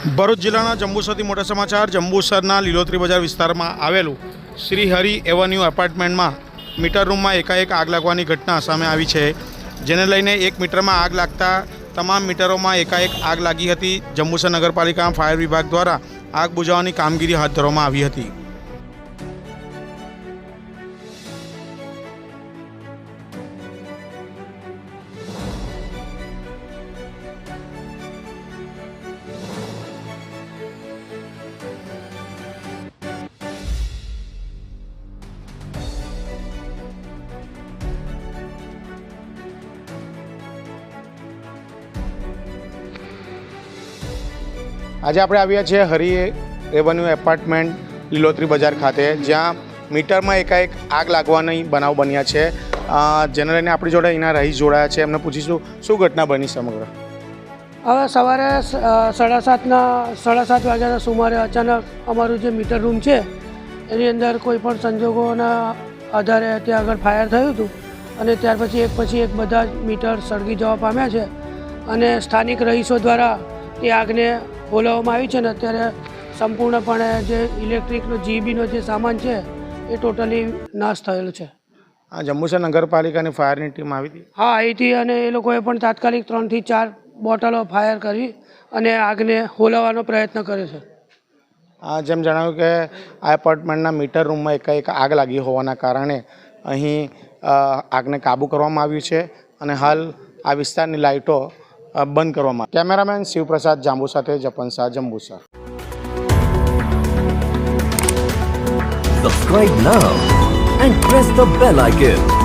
ભરૂચ જિલ્લાના જંબુસરથી મોટા સમાચાર। જંબુસરના લીલોતરી બજાર વિસ્તારમાં આવેલું શ્રી હરિ એવન્યુ એપાર્ટમેન્ટમાં મીટર રૂમમાં એકાએક આગ લાગવાની ઘટના સામે આવી છે, જેને લઈને 1 મીટરમાં આગ લાગતા તમામ મીટરોમાં એકાએક આગ લાગી હતી। જંબુસર નગરપાલિકા ફાયર વિભાગ દ્વારા આગ બુઝાવવાની કામગીરી હાથ ધરવામાં આવી હતી। આજે આપણે આવ્યા છીએ હરિ એવન્યુ એપાર્ટમેન્ટ લીલોતરી બજાર ખાતે, જ્યાં મીટરમાં એકાએક આગ લાગવાની બનાવ બન્યા છે, જેને લઈને આપણી જોડે અહીંના રહીશ જોડાયા છે। એમને પૂછીશું શું ઘટના બની સમગ્ર। હવે સવારે 7:30 વાગ્યાના સુમારે અચાનક અમારું જે મીટર રૂમ છે એની અંદર કોઈ પણ સંજોગોના આધારે ત્યાં આગળ ફાયર થયું હતું અને ત્યાર પછી એક બધા જ મીટર સળગી જવા પામ્યા છે અને સ્થાનિક રહીશો દ્વારા એ આગને બોલાવવામાં આવી છે ને અત્યારે સંપૂર્ણપણે જે ઇલેક્ટ્રિકનો જીબીનો જે સામાન છે એ ટોટલી નાશ થયેલો છે। આ જંબુસર નગરપાલિકાની ફાયરની ટીમ આવી હતી? હા, આવી હતી અને એ લોકોએ પણ તાત્કાલિક 3 થી 4 બોટલો ફાયર કરી અને આગને હોલાવવાનો પ્રયત્ન કર્યો છે। જેમ જણાવ્યું કે આ એપાર્ટમેન્ટના મીટર રૂમમાં એકાએક આગ લાગી હોવાના કારણે અહીં આગને કાબૂ કરવામાં આવ્યું છે અને હાલ આ વિસ્તારની લાઇટો બંધ કરવામાં। કેમેરામેન શિવપ્રસાદ જાંબુ સાથે જપન Shah, Jambusar. Subscribe now and press the bell icon.